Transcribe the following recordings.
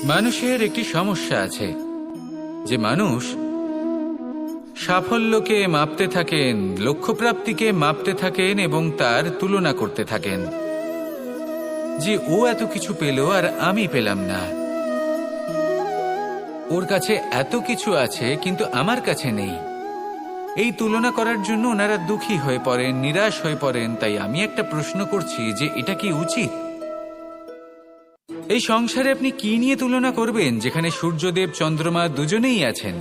মানুষের একটি সমস্যা আছে যে মানুষ সাফল্যকে মাপতে থাকেন, লক্ষ্যপ্রাপ্তিকে মাপতে থাকেন এবং তার তুলনা করতে থাকেন যে ও এত কিছু পেল আর আমি পেলাম না, ওর কাছে এত কিছু আছে কিন্তু আমার কাছে নেই। এই তুলনা করার জন্য ওনারা দুঃখী হয়ে পড়েন, নিরাশ হয়ে পড়েন। তাই আমি একটা প্রশ্ন করছি যে এটা কি উচিত? এই সংসারে আপনি কি নিয়ে তুলনা করবেন, যেখানে সূর্যদেব চন্দ্রমা দুজনেই আছেন,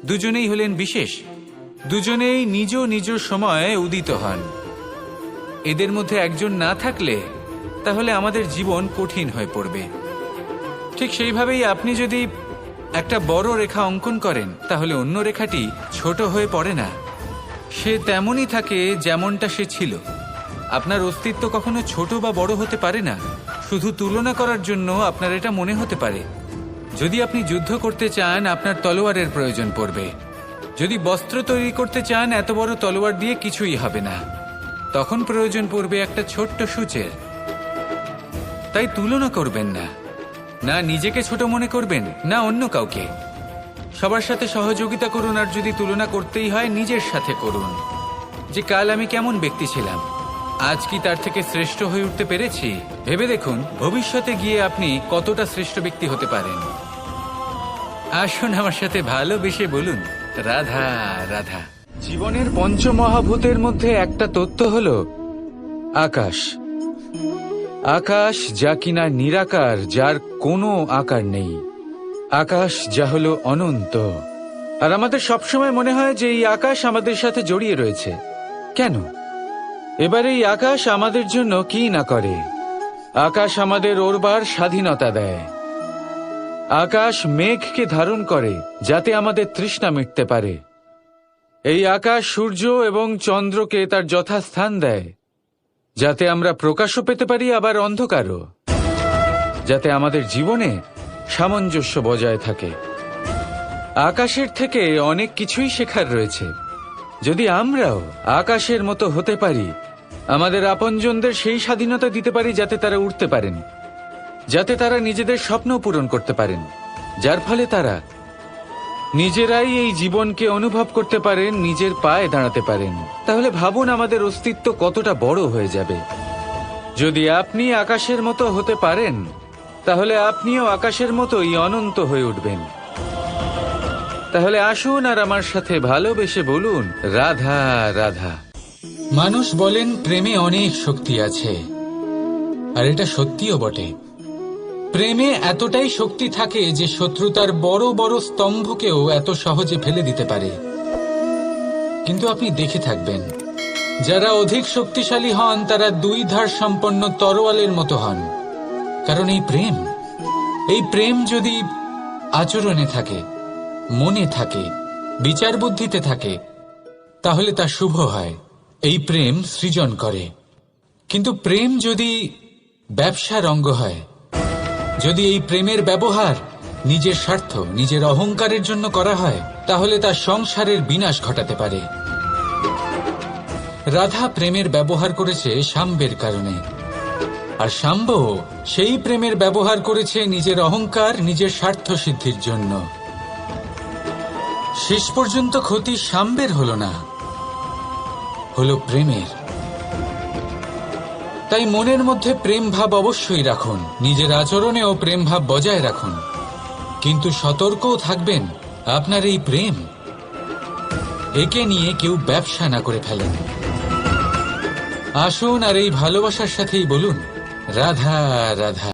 দুজনেই হলেন বিশেষ, দুজনেই নিজ নিজ সময়ে উদিত হন। এদের মধ্যে একজন না থাকলে তাহলে আমাদের জীবন কঠিন হয়ে পড়বে। ঠিক সেইভাবেই আপনি যদি একটা বড় রেখা অঙ্কন করেন তাহলে অন্য রেখাটি ছোট হয়ে পড়ে না, সে তেমনই থাকে যেমনটা সে ছিল। আপনার অস্তিত্ব কখনো ছোট বা বড় হতে পারে না। শুধু তুলনা করার জন্য আপনার এটা মনে হতে পারে। যদি আপনি যুদ্ধ করতে চান আপনার তলোয়ারের প্রয়োজন পড়বে। যদি বস্ত্র তৈরি করতে চান এত বড় তলোয়ার দিয়ে কিছুই হবে না, তখন প্রয়োজন পড়বে একটা ছোট্ট সূচের। তাই তুলনা করবেন না, না নিজেকে ছোট মনে করবেন না অন্য কাউকে। সবার সাথে সহযোগিতা করুন, আর যদি তুলনা করতেই হয় নিজের সাথে করুন যে কাল আমি কেমন ব্যক্তি ছিলাম, আজ কি তার থেকে শ্রেষ্ঠ হয়ে উঠতে পেরেছি। ভেবে দেখুন ভবিষ্যতে গিয়ে আপনি কতটা শ্রেষ্ঠ ব্যক্তি হতে পারেন। আসুন আমার সাথে ভালোবেসে বলুন রাধা রাধা। জীবনের পঞ্চমহাভূতের মধ্যে একটা তত্ত্ব হলো আকাশ। আকাশ যা কিনা নিরাকার, যার কোনো আকার নেই। আকাশ যা হলো অনন্ত। আর আমাদের সবসময় মনে হয় যে এই আকাশ আমাদের সাথে জড়িয়ে রয়েছে। কেন? এবার এই আকাশ আমাদের জন্য কি না করে। আকাশ আমাদের ওড়বার স্বাধীনতা দেয়। আকাশ মেঘকে ধারণ করে যাতে আমাদের তৃষ্ণা মিটতে পারে। এই আকাশ সূর্য এবং চন্দ্রকে তার যথাস্থান দেয় যাতে আমরা প্রকাশও পেতে পারি আবার অন্ধকারও, যাতে আমাদের জীবনে সামঞ্জস্য বজায় থাকে। আকাশের থেকে অনেক কিছুই শেখার রয়েছে। যদি আমরাও আকাশের মতো হতে পারি, আমাদের আপনজনদের সেই স্বাধীনতা দিতে পারি যাতে তারা উঠতে পারেন, যাতে তারা নিজেদের স্বপ্ন পূরণ করতে পারেন, যার ফলে তারা নিজেরাই এই জীবনকে অনুভব করতে পারেন, নিজের পায়ে দাঁড়াতে পারেন, তাহলে ভাবুন আমাদের অস্তিত্ব কতটা বড় হয়ে যাবে। যদি আপনি আকাশের মতো হতে পারেন তাহলে আপনিও আকাশের মতোই অনন্ত হয়ে উঠবেন। তাহলে আসুন আর আমার সাথে ভালোবেসে বলুন রাধা রাধা। মানুষ বলেন প্রেমে অনেক শক্তি আছে, আর এটা সত্যিও বটে। প্রেমে এতটাই শক্তি থাকে যে শত্রুতার বড় বড় স্তম্ভকেও এত সহজে ফেলে দিতে পারে। কিন্তু আপনি দেখে থাকবেন, যারা অধিক শক্তিশালী হন তারা দুই ধার সম্পন্ন তরোয়ালের মতো হন। কারণ এই প্রেম যদি আচরণে থাকে, মনে থাকে, বিচার বুদ্ধিতে থাকে, তাহলে তা শুভ হয়। এই প্রেম সৃজন করে। কিন্তু প্রেম যদি ব্যবসার অঙ্গ হয়, যদি এই প্রেমের ব্যবহার নিজের স্বার্থ, নিজের অহংকারের জন্য করা হয়, তাহলে তা সংসারের বিনাশ ঘটাতে পারে। রাধা প্রেমের ব্যবহার করেছে সাম্বের কারণে, আর সাম্ব সেই প্রেমের ব্যবহার করেছে নিজের অহংকার, নিজের স্বার্থ সিদ্ধির জন্য। শেষ পর্যন্ত ক্ষতি সাম্বের হলো না, হলো প্রেমের। তাই মনের মধ্যে প্রেম ভাব অবশ্যই রাখুন, নিজের আচরণেও প্রেম ভাব বজায় রাখুন, কিন্তু সতর্কও থাকবেন আপনার এই প্রেম, একে নিয়ে কেউ ব্যবসা না করে ফেলেন। আসুন আর এই ভালোবাসার সাথেই বলুন রাধা রাধা।